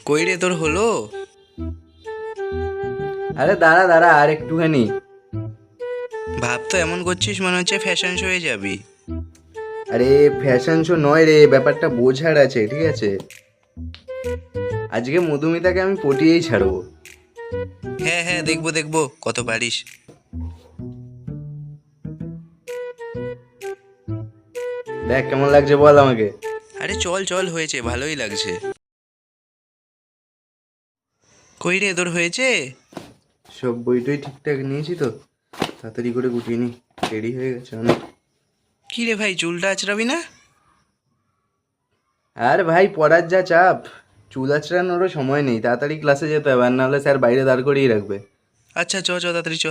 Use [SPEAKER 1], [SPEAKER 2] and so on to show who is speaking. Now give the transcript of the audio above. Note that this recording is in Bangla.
[SPEAKER 1] কই রে, তোর হলো?
[SPEAKER 2] আরে দাঁড়া দাঁড়া আর একটুখানি।
[SPEAKER 1] ভাব তো এমন করছিস মনে হচ্ছে ফ্যাশন শোয়ে যাবি।
[SPEAKER 2] আরে ফ্যাশন শো নয় রে, ব্যাপারটা বোঝার আছে, ঠিক আছে? আজকে মধুমিতাকে আমি পটিয়েই ছাড়বো।
[SPEAKER 1] হ্যাঁ হ্যাঁ, দেখবো দেখবো কত পারিস।
[SPEAKER 2] দেখ কেমন লাগছে বল আমাকে।
[SPEAKER 1] আরে চল চল, হয়েছে, ভালোই লাগছে। কই রে, তোর হয়েছে?
[SPEAKER 2] সব বইটই ঠিকঠাক নিয়েছি তো, তাড়াতাড়ি করে গুটিয়ে নি, দেরি হয়ে গেছে অনেক।
[SPEAKER 1] কি রে ভাই, চুলটা আঁচড়াবি না?
[SPEAKER 2] আর ভাই পড়ার যা চাপ, চুল আঁচড়ানোরও সময় নেই, তাড়াতাড়ি ক্লাসে যেতে হবে, আর নাহলে স্যার বাইরে দাঁড় করিয়ে রাখবে।
[SPEAKER 1] আচ্ছা চ চ, তাড়াতাড়ি চ।